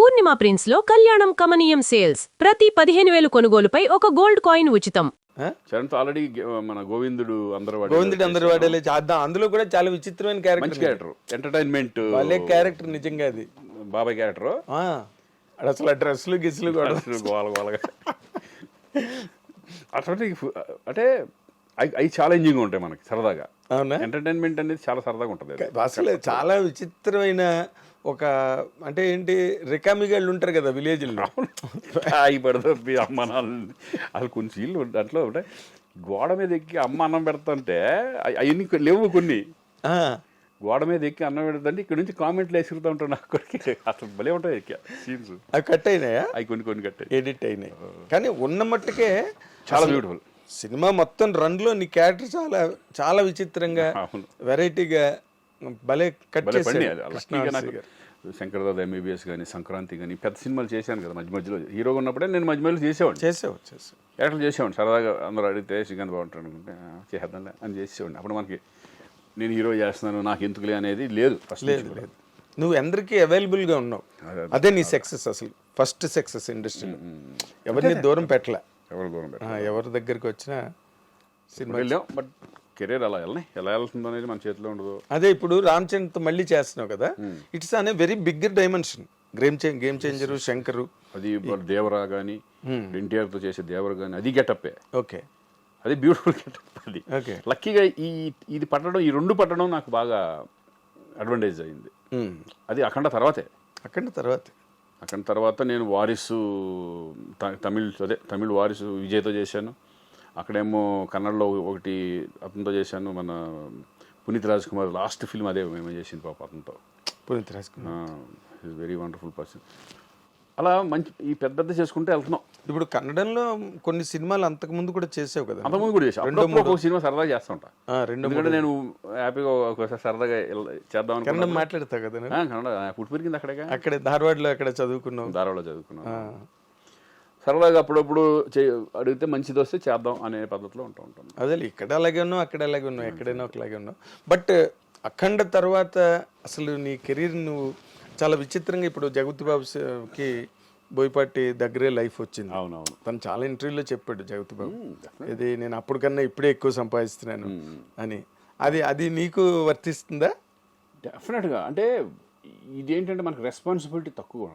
పూర్ణిమ prince లో కళ్యాణం కమనీయం సేల్స్ ప్రతి 15,000 కొనుగోలుపై ఒక గోల్డ్ కాయిన్ ఉచితం. చరణ్ ఆల్రెడీ మన గోవిందుడు అందరు వాడేలే చేద్దాం. అందులో కూడా చాలా విచిత్రమైన క్యారెక్టర్ ఎంటర్టైన్మెంట్ వాళ్ళే క్యారెక్టర్ నిజంగా అది బాబాయ్ క్యారెక్టర్. అసలు ఆ డ్రెస్సులు గిస్సులు గోలగోలగా అటువంటి అంటే అవి ఛాలెంజింగ్ ఉంటాయి మనకి సరదాగా. అవునా? ఎంటర్టైన్మెంట్ అనేది చాలా సరదాగా ఉంటుంది. అసలు చాలా విచిత్రమైన ఒక అంటే ఏంటి రికామిగాళ్ళు ఉంటారు కదా విలేజ్లో, అవి పడుతుంది అమ్మ నాన్న అసలు కొన్ని సీన్లు దాంట్లో ఉంటాయి. గోడ మీద ఎక్కి అమ్మ అన్నం పెడుతుంటే అవన్నీ లేవు కొన్ని. గోడ మీద ఎక్కి అన్నం పెడుతుంటే ఇక్కడ నుంచి కామెంట్లు వేసుకుంటూ ఉంటాను నాకు. అసలు భలే ఉంటాయి సీన్స్. అవి కట్ అయినాయా? అవి కొన్ని కట్ ఎడిట్ అయినాయి. కానీ ఉన్న మట్టుకే చాలా బ్యూటిఫుల్. సినిమా మొత్తం రన్లో నీ క్యారెక్టర్ చాలా చాలా విచిత్రంగా వెరైటీగా భలే కట్ చేశాడు. శంకర్దాద MBBS కానీ సంక్రాంతి కానీ పెద్ద సినిమాలు చేశాను కదా మధ్య మధ్యలో. హీరోగా ఉన్నప్పుడే నేను మధ్య మధ్యలో చేసేవాడిని. యాక్టర్ చేసేవాడిని సరదాగా. అందరూ అడిగితే శ్రీకాంత్ బాగుంటాడు అనుకుంటే చేద్దాంలే అని చేసేవాడిని. అప్పుడు మనకి నేను హీరో చేస్తున్నాను నాకు ఎందుకులే అనేది లేదు. లేదు నువ్వు అందరికీ అవైలబుల్గా ఉన్నావు. అదే నీ సక్సెస్, అసలు ఫస్ట్ సక్సెస్ ఇండస్ట్రీలో. ఎవరిని దూరం పెట్టలే, ఎవరి దగ్గరికి వచ్చినా సినిమా వెళ్ళాం. బట్ కెరీర్ అలా ఎలా వెళ్తుందో అనేది మన చేతిలో ఉండదు. అదే ఇప్పుడు రామ్ చరణ్తో మళ్ళీ చేస్తున్నావు కదా, ఇట్స్ అనే very bigger dimension. Game changer, Shankar, అది దేవరా కానీ ఎన్టీఆర్తో చేసే దేవరా కానీ అది గెటప్పే. ఓకే, అది బ్యూటిఫుల్ గెటప్. అది లక్కీగా ఇది పట్టడం, ఈ రెండు పట్టడం నాకు బాగా అడ్వాంటేజ్ అయింది. అది అఖండ తర్వాత నేను వారిసు తమిళ్ వారిసు విజయ్తో చేశాను. అక్కడేమో కన్నడలో ఒకటి అతనితో చేశాను, మన పునీత్ రాజ్ కుమార్ లాస్ట్ ఫిల్మ్ అదే మేము చేసింది పాప అతనితో. Puneeth Raj Kumar is very wonderful person. అలా మంచి ఈ పెద్ద చేసుకుంటే వెళ్తున్నాం. ఇప్పుడు కన్నడంలో కొన్ని సినిమాలు అంతకుముందు కూడా చేసావు కదా? అంతకుముందు కూడా చేసాను. 2-3 సినిమా సరదాగా చేస్తూ ఉంటా. ఎందుకంటే నేను హ్యాపీగా ఒకసారి సరదాగా చేద్దాం కన్నడం మాట్లాడతావు కదా? కన్నడ పుట్టి పెరిగింది అక్కడే ధారవాడలో చదువుకున్నావు. సరదాగా అప్పుడప్పుడు అడిగితే మంచిది వస్తే చేద్దాం అనే పద్ధతిలో ఉంటాం. అదే ఇక్కడ అలాగే ఉన్నావు, అక్కడ అలాగే ఉన్నావు, ఎక్కడైనా ఒకలాగే ఉన్నావు. బట్ అఖండ తర్వాత అసలు నీ కెరీర్ నువ్వు చాలా విచిత్రంగా, ఇప్పుడు జగపతి బాబుకి బోయపాటి దగ్గరే లైఫ్ వచ్చింది. అవునవును, తను చాలా ఇంటర్వ్యూలో చెప్పాడు జగపతి బాబు, ఇది నేను అప్పుడు కన్నా ఇప్పుడే ఎక్కువ సంపాదిస్తున్నాను అని. అది నీకు వర్తిస్తుందా? డెఫినెట్గా. అంటే ఇదేంటంటే మనకు రెస్పాన్సిబిలిటీ తక్కువ.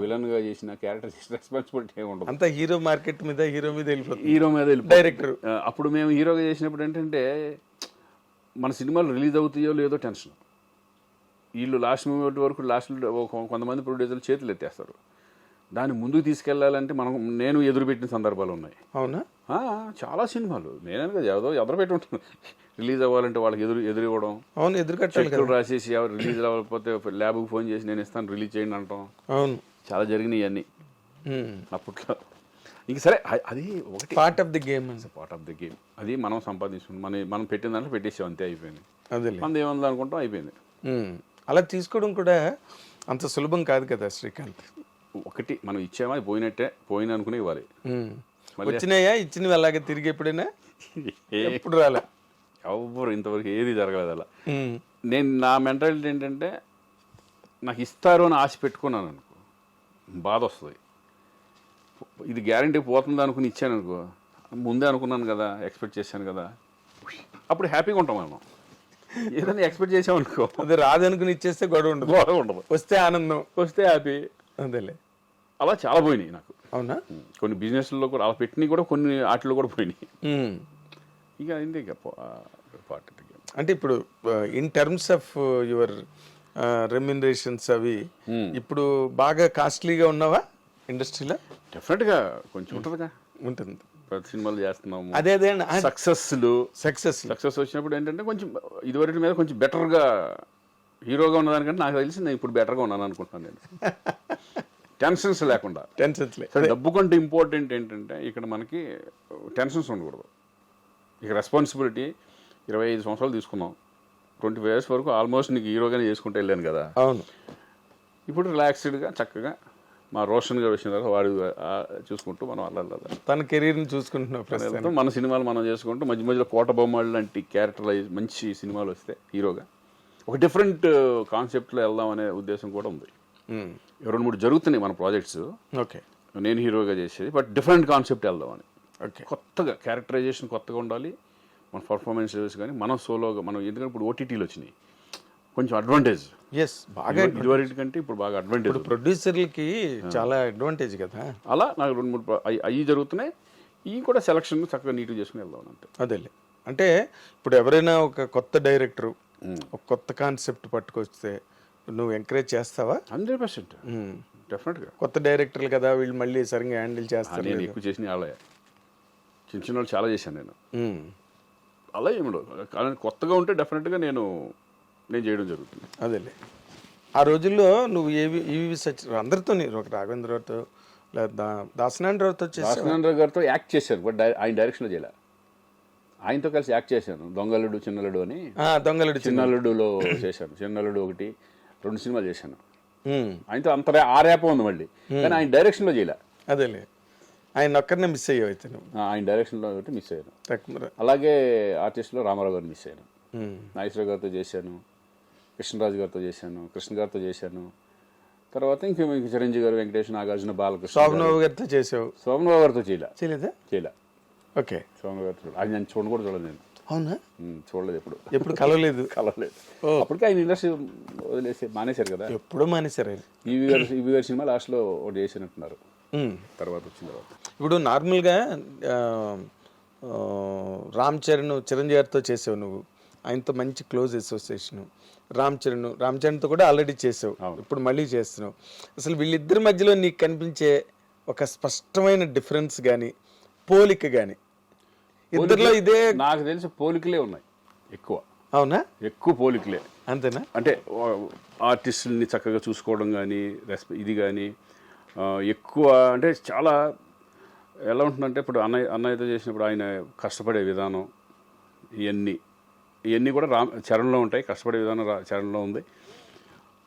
విలన్ గా చేసిన క్యారెక్టర్ చేసిన రెస్పాన్సిబిలిటీ ఏమి ఉండదు. అంతా హీరో మార్కెట్ మీద హీరో మీద వెళ్ళిపోతుంది డైరెక్టర్. అప్పుడు మేము హీరోగా చేసినప్పుడు ఏంటంటే మన సినిమాలు రిలీజ్ అవుతాయో లేదో టెన్షన్. వీళ్ళు లాస్ట్ మూమెంట్ వరకు కొంతమంది ప్రొడ్యూసర్లు చేతులు ఎత్తేస్తారు. దాన్ని ముందుకు తీసుకెళ్లాలంటే నేను ఎదురుపెట్టిన సందర్భాలు ఉన్నాయి. అవునా? చాలా సినిమాలు నేనే కదా ఎదురు పెట్టి ఉంటాను. రిలీజ్ అవ్వాలంటే వాళ్ళకి ఎదురు ఇవ్వడం. అవును, ఎదురు రాసేసి ఎవరు రిలీజ్ అవ్వకపోతే ల్యాబ్కి ఫోన్ చేసి నేను ఇస్తాను రిలీజ్ చేయండి అంటాం. అవును, చాలా జరిగినాయి అన్నీ అప్పట్లో. ఇంక సరే, అది ఒకటి పార్ట్ ఆఫ్ ది గేమ్. అది మనం సంపాదించుకున్నాం, మనం పెట్టిన దాంట్లో పెట్టేసాం, అంతే, అయిపోయింది. అదే మనది ఏముంది అనుకుంటాం, అయిపోయింది. అలా తీసుకోవడం కూడా అంత సులభం కాదు కదా శ్రీకాంత్. ఒకటి మనం ఇచ్చామా, అది పోయిన అనుకునే ఇవ్వాలి. వచ్చినాయా? ఇచ్చినవి అలాగే తిరిగి ఎప్పుడైనా? ఎప్పుడు రాలే, ఎవరు ఇంతవరకు ఏది జరగలేదు అలా. నా మెంటాలిటీ ఏంటంటే నాకు ఇస్తారు అని ఆశ పెట్టుకున్నాను అనుకో, బాధ వస్తుంది. ఇది గ్యారంటీ పోతుంది అనుకుని ఇచ్చాను అనుకో, ముందే అనుకున్నాను కదా, ఎక్స్పెక్ట్ చేశాను కదా, అప్పుడు హ్యాపీగా ఉంటాం మనం. ఏదైనా ఎక్స్పెక్ట్ చేసామనుకో, అది రాదనుకుని ఇచ్చేస్తే గొడవ ఉండదు. వస్తే ఆనందం, వస్తే హ్యాపీ. అదేలే, అలా చాలా పోయినాయి నాకు. అవునా? కొన్ని బిజినెస్లో కూడా అలా పెట్టినవి కూడా, కొన్ని వాటిలో కూడా పోయినాయి. ఇక అయింది. ఇక అంటే ఇప్పుడు in terms of your remunerations అవి ఇప్పుడు బాగా కాస్ట్లీగా ఉన్నావా ఇండస్ట్రీలో? డెఫినెట్గా కొంచెం ఉంటుంది. ప్రతి సినిమాలు చేస్తున్నాము. అదే సక్సెస్ వచ్చినప్పుడు ఏంటంటే కొంచెం ఇదివరకు మీద కొంచెం బెటర్గా హీరోగా ఉన్నదానికంటే నాకు తెలిసి నేను ఇప్పుడు బెటర్గా ఉన్నాను అనుకుంటున్నాను నేను. టెన్షన్స్ లేకుండా. డబ్బు కంటే ఇంపార్టెంట్ ఏంటంటే ఇక్కడ మనకి టెన్షన్స్ ఉండకూడదు. ఇక రెస్పాన్సిబిలిటీ 25 సంవత్సరాలు తీసుకున్నాం, 25 years వరకు ఆల్మోస్ట్ నీకు హీరోగానే చేసుకుంటూ వెళ్ళాను కదా. అవును. ఇప్పుడు రిలాక్స్డ్గా చక్కగా మా రోషన్ గారు వచ్చిన తర్వాత వాడు చూసుకుంటూ మనం వెళ్ళాలి. తన కెరీర్ని చూసుకుంటున్నాం. మన సినిమాలు మనం చేసుకుంటూ మధ్య మధ్యలో కోట బొమ్మలు లాంటి క్యారెక్టరైజ్ మంచి సినిమాలు వస్తే హీరోగా ఒక డిఫరెంట్ కాన్సెప్ట్లో వెళ్దాం అనే ఉద్దేశం కూడా ఉంది. రెండు మూడు జరుగుతున్నాయి మన ప్రాజెక్ట్స్, ఓకే నేను హీరోగా చేసేది, బట్ డిఫరెంట్ కాన్సెప్ట్ వెళ్దామని. ఓకే కొత్తగా క్యారెక్టరైజేషన్ కొత్తగా ఉండాలి, మన పర్ఫార్మెన్స్ లెవెల్స్ కానీ మనం సోలోగా మనం, ఎందుకంటే ఇప్పుడు ఓటీటీలు వచ్చినాయి కొంచెం అడ్వాంటేజ్, ఎస్ బాగా ఇదివరకు కంటే ఇప్పుడు బాగా అడ్వాంటేజ్. ప్రొడ్యూసర్లకి చాలా అడ్వాంటేజ్ కదా. అలా నాకు రెండు మూడు అవి జరుగుతున్నాయి, ఇవి కూడా సెలక్షన్ చక్కగా నీట్గా చేసుకుని వెళ్దాం అంతే. అదేలే, అంటే ఇప్పుడు ఎవరైనా ఒక కొత్త డైరెక్టరు ఒక కొత్త కాన్సెప్ట్ పట్టుకొస్తే నువ్వు ఎంకరేజ్ చేస్తావా? 100% డెఫినెట్గా. కొత్త డైరెక్టర్లు కదా, వీళ్ళు మళ్ళీ సరిగ్గా హ్యాండిల్ చేస్తారు. నేను ఎక్కువ చేసిన వాళ్ళే, చిన్న చిన్న వాళ్ళు చాలా చేశాను నేను. అలా ఏమిడో కానీ కొత్తగా ఉంటే డెఫినెట్గా నేను చేయడం జరుగుతుంది. అదేలే, ఆ రోజుల్లో నువ్వు ఈవి సచ్ అందరితో ఒక రాఘవేంద్రరావుతో లేదా దాసనారాయణరావుతో దాసనారాయణ గారితో యాక్ట్ చేశాను, బట్ ఆయన డైరెక్షన్లో చేయలే. ఆయనతో కలిసి యాక్ట్ చేశాను, దొంగలుడు చిన్నలుడు అని. దొంగలుడు చిన్నలుడులో చేశాను, చిన్నలుడు 1, 2 సినిమాలు చేశాను ఆయనతో. అంత ఆ ర్యాప్ ఉంది మళ్ళీ, కానీ ఆయన డైరెక్షన్లో చేయలే. అదేలే, ఆయన ఒక్కరినే మిస్ అయ్యావు అయితే నువ్వు. ఆయన డైరెక్షన్లో ఒకటి మిస్ అయ్యాను. తక్కువ. అలాగే ఆర్టిస్ట్లో రామారావు గారిని మిస్ అయ్యాను. నాగేశ్వర గారితో చేశాను, కృష్ణరాజు గారితో చేశాను, కృష్ణ గారితో చేశాను. తర్వాత ఇంక చిరంజీవి గారు, వెంకటేష్, నాగార్జున, బాలకృష్ణ, శోభనబాబు గారితో చేసావు. శోభనబాబు గారితో చేయలేదా? ఓకే, శోభనబాబు గారితో అది నేను చూడలేదు నేను. అవునా? చూడలేదు, ఎప్పుడు కలవలేదు. అప్పటికే ఆయన ఇండస్ట్రీ వదిలేసి మానేశారు కదా. ఎప్పుడూ మానేశారు ఆయన. ఈవి గారి సినిమా లాస్ట్లో ఒకటి చేసినట్టున్నారు, తర్వాత వచ్చిన తర్వాత. ఇప్పుడు నార్మల్గా రామ్ చరణ్, చిరంజీవి గారితో చేసావు నువ్వు, ఆయనతో మంచి క్లోజ్ అసోసియేషన్. రామ్ చరణ్తో కూడా ఆల్రెడీ చేసావు, ఇప్పుడు మళ్ళీ చేస్తున్నావు. అసలు వీళ్ళిద్దరి మధ్యలో నీకు కనిపించే ఒక స్పష్టమైన డిఫరెన్స్ కానీ పోలిక కానీ ఇద్దరిలో? ఇదే నాకు తెలిసి పోలికలే ఉన్నాయి ఎక్కువ. అవునా? ఎక్కువ పోలికలే. అంతేనా? అంటే ఆర్టిస్టుల్ని చక్కగా చూసుకోవడం కానీ ఇది కానీ ఎక్కువ. అంటే చాలా ఎలా ఉంటుందంటే, ఇప్పుడు అన్నయ్యతో చేసినప్పుడు ఆయన కష్టపడే విధానం ఇవన్నీ కూడా చరణ్లో ఉంటాయి. కష్టపడే విధానం చరణ్లో ఉంది.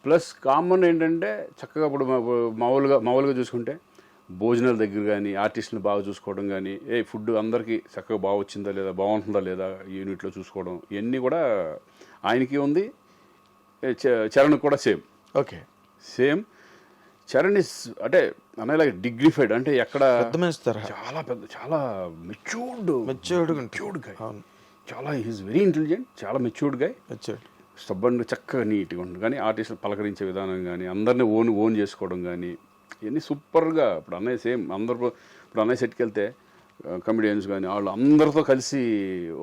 ప్లస్ కామన్ ఏంటంటే చక్కగా ఇప్పుడు మామూలుగా చూసుకుంటే భోజనాల దగ్గర కానీ ఆర్టిస్టుని బాగా చూసుకోవడం కానీ, ఫుడ్ అందరికీ చక్కగా బాగా వచ్చిందా లేదా, బాగుంటుందా లేదా యూనిట్లో చూసుకోవడం, ఇవన్నీ కూడా ఆయనకి ఉంది. చరణ్ కూడా same. Okay, same. Charan is అంటే అనేలాగా డిగ్నిఫైడ్, అంటే ఎక్కడ చాలా పెద్ద, చాలా మెచ్యూర్డ్ గాయ్. చాలా ఈజ్ వెరీ ఇంటెలిజెంట్, చాలా మెచ్యూర్డ్ గాయ్. స్టబ్బన్ చక్కగా నీట్గా ఉంటుంది. కానీ ఆర్టిస్టులు పలకరించే విధానం కానీ, అందరినీ ఓన్ చేసుకోవడం కానీ, ఇవన్నీ సూపర్గా. ఇప్పుడు అన్నయ్య సేమ్ ఇప్పుడు అన్నయ్య సెట్కి వెళ్తే కమెడియన్స్ కానీ వాళ్ళు అందరితో కలిసి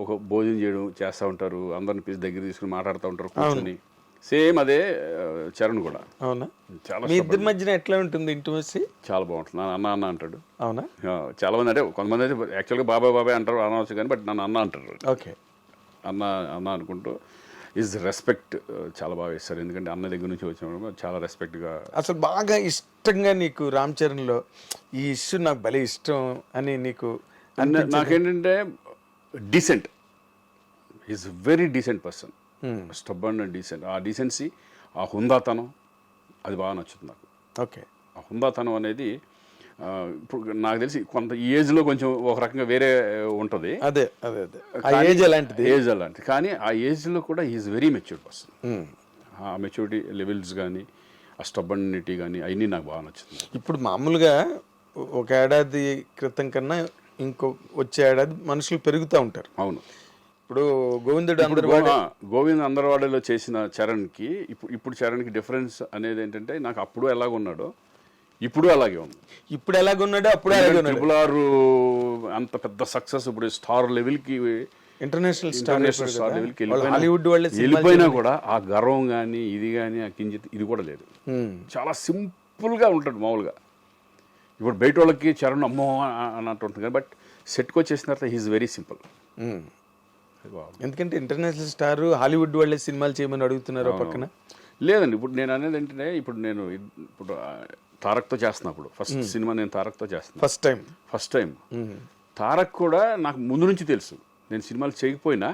ఒక భోజనం చేస్తూ ఉంటారు, అందరిని దగ్గర తీసుకుని మాట్లాడుతూ ఉంటారు కూర్చొని. సేమ్ అదే చరణ్ కూడా. అవునా? చాలా మీ ఇద్దరి మధ్యన ఎట్లా ఉంటుంది ఇంటిమసీ? చాలా బాగుంటుంది. అన్న అంటాడు. అవునా? చాలా మంది, అంటే కొంతమంది అయితే యాక్చువల్గా బాబాయ్ అంటారు, అనవచ్చు కానీ, బట్ నన్ను అన్న అంటారు. ఓకే, అన్న అనుకుంటూ ఈజ్ రెస్పెక్ట్ చాలా బాగా ఇస్తారు. ఎందుకంటే అన్న దగ్గర నుంచి వచ్చినప్పుడు చాలా రెస్పెక్ట్గా. అసలు బాగా ఇష్టంగా నీకు రామ్ చరణ్లో ఈ ఇష్యూ నాకు భలే ఇష్టం అని నీకు? నాకేంటంటే decent, is very decent person. Stubborn and decent. ఆ డీసెన్సీ, ఆ హుందాతనం, అది బాగా నచ్చుతుంది నాకు. ఓకే, ఆ హుందాతనం అనేది ఇప్పుడు నాకు తెలిసి కొంత ఈ ఏజ్లో కొంచెం ఒక రకంగా వేరే ఉంటుంది. అదే ఏజ్ అలాంటిది. కానీ ఆ ఏజ్లో కూడా ఈజ్ వెరీ మెచ్యూర్డ్ పర్సన్. ఆ మెచ్యూరిటీ లెవెల్స్ కానీ, ఆ స్టబ్బనిటీ కానీ, అవన్నీ నాకు బాగా నచ్చుతుంది. ఇప్పుడు మామూలుగా ఒక ఏడాది క్రితం కన్నా వచ్చే ఏడాది మనుషులు పెరుగుతూ ఉంటారు. అవును. ఇప్పుడు గోవింద్ అందరవాడలో చేసిన చరణ్కి ఇప్పుడు చరణ్కి డిఫరెన్స్ అనేది ఏంటంటే, నాకు అప్పుడు ఎలాగున్నాడో ఇప్పుడు అలాగే ఉంది. ఇప్పుడు ఎలాగున్నాడో అప్పుడు అలాగే ఉన్నాడు. 6 అంత పెద్ద సక్సెస్, ఇప్పుడు స్టార్ లెవెల్కి, ఇంటర్నేషనల్ స్టార్ లెవెల్కి హాలీవుడ్ వెళ్ళిపోయినా కూడా ఆ గర్వం కానీ ఇది కానీ, ఆ కించిత్ ఇది కూడా లేదు. చాలా సింపుల్గా ఉంటాడు మామూలుగా. ఇప్పుడు బయట వాళ్ళకి చరణ్ అమ్మో అన్నట్టు ఉంటుంది కానీ, బట్ సెట్కి వచ్చేసిన తర్వాత హీఈస్ వెరీ సింపుల్. ఎందుకంటే ఇంటర్నేషనల్ స్టార్ హాలీవుడ్ వాళ్ళే సినిమాలు చేయమని అడుగుతున్నారు పక్కన. లేదండి, ఇప్పుడు నేను అనేది ఏంటంటే, ఇప్పుడు తారక్తో చేస్తున్నప్పుడు ఫస్ట్ సినిమా నేను తారక్తో చేస్తున్నాను. ఫస్ట్ టైం తారక్ కూడా నాకు ముందు నుంచి తెలుసు. నేను సినిమాలు చేయకపోయినా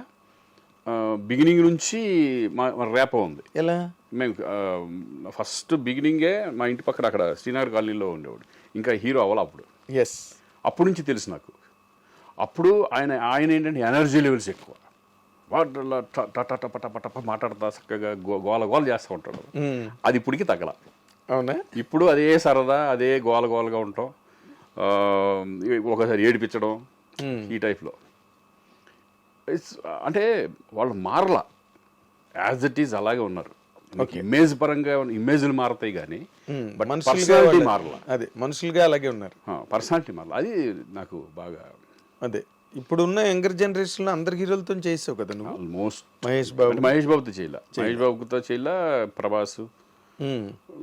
బిగినింగ్ నుంచి మా ర్యాప్ ఉంది. ఎలా? మేము ఫస్ట్ బిగినింగే మా ఇంటి పక్కన అక్కడ శ్రీనగర్ కాలనీలో ఉండేవాడు, ఇంకా హీరో అవ్వాలి అప్పుడు. అప్పటి నుంచి తెలుసు నాకు. అప్పుడు ఆయన ఏంటంటే ఎనర్జీ లెవెల్స్ ఎక్కువ, టప మాట్లాడతా చక్కగా గోల చేస్తూ ఉంటాడు. అది ఇప్పటికీ తగ్గల. అవునా? ఇప్పుడు అదే సరదా, అదే గోలగా ఉంటాం, ఒకసారి ఏడిపించడం, ఈ టైప్లో. అంటే వాళ్ళు మారలా, యాజ్ ఇట్ ఈజ్ అలాగే ఉన్నారు. ఇమేజ్ పరంగా ఇమేజ్లు మారుతాయి కానీ బట్ పర్సనాలిటీ మారలా. అదే మనుషులుగా అలాగే ఉన్నారు, పర్సనాలిటీ మారలా. అది నాకు బాగా. అదే ఇప్పుడున్న యంగర్ జనరేషన్లో అందరి హీరోలతో చేసావు కదా నువ్వు. ఆల్మోస్ట్ మహేష్ బాబుతో చేయలే, మహేష్ బాబుతో చేయలే, ప్రభాస్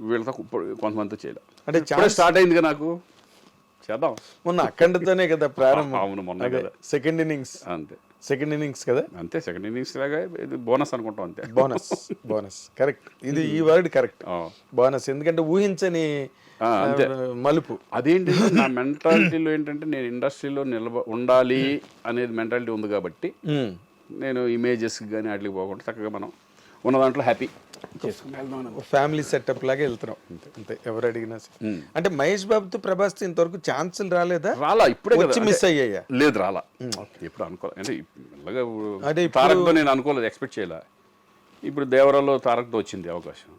వీళ్ళతో కొంతమందితో చేయలే. అంటే స్టార్ట్ అయిందిగా నాకు, చేద్దాం. మొన్న అఖండతోనే కదా ప్రారంభం. అవును, మొన్న కదా సెకండ్ ఇన్నింగ్స్. అంతే, సెకండ్ ఇన్నింగ్స్ కదా. అంతే, సెకండ్ ఇన్నింగ్స్ లాగా ఇది బోనస్ అనుకుంటాం. అంతే, బోనస్ కరెక్ట్. ఇది ఈ వర్డ్ కరెక్ట్, బోనస్. ఎందుకంటే ఊహించని అంతే మలుపు. అదేంటి, నా మెంటాలిటీలో ఏంటంటే నేను ఇండస్ట్రీలో ఉండాలి అనేది మెంటాలిటీ ఉంది కాబట్టి నేను ఇమేజెస్ కానీ వాటికి పోకుండా చక్కగా మనం ఉన్న దాంట్లో హ్యాపీ ఫ్యామిలీ సెటప్ లాగా వెళ్తున్నాం అంతే, ఎవరు అడిగినా. అంటే మహేష్ బాబుతో ప్రభాస్తో ఇంతవరకు ఛాన్సులు రాలేదా? రాలా, ఇప్పుడే వచ్చి మిస్ అయ్యాయా? లేదు, రాలా. ఇప్పుడు అనుకోలేదు, అంటే ఇలాగా తారక్తో నేను అనుకోలేదు, ఎక్స్పెక్ట్ చేయలే. ఇప్పుడు దేవరాలో తారక్తో వచ్చింది అవకాశం,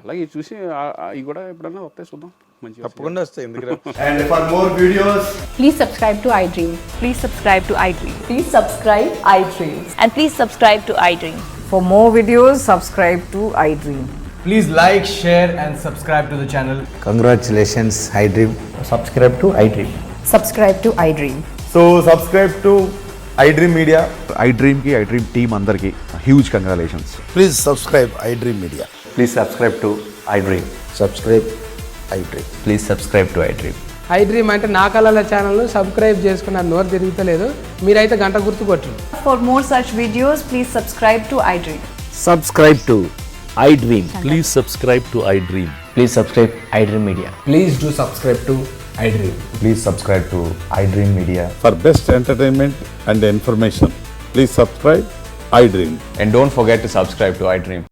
అలాగే చూసి అవి కూడా ఎప్పుడన్నా వస్తాయి, చూద్దాం. మంచిగా తప్పకుండా వస్తాయి. ఎందుకు? And for more videos, please subscribe to iDream. Please subscribe to iDream. Please subscribe iDream. And please subscribe to iDream. For more videos, subscribe to iDream. please like, share and subscribe to the channel. Congratulations, iDream. Subscribe to iDream. Subscribe to iDream. So subscribe to iDream Media. iDream ki iDream team andarki huge congratulations. Please subscribe iDream Media. Please subscribe to iDream. Subscribe iDream. Please subscribe to iDream. iDream అంటే నా కళల ఛానల్ను subscribe చేసుకున్నారు, నోరు తిరుగుతలేదు. మీరైతే గంట గుర్తు కొట్టండి. For more such videos, please subscribe to iDream. Subscribe to iDream. Please subscribe to iDream. Please subscribe iDream Media. Please do subscribe to iDream. Please subscribe to iDream Media. For best entertainment and information, please subscribe iDream. And don't forget to subscribe to iDream.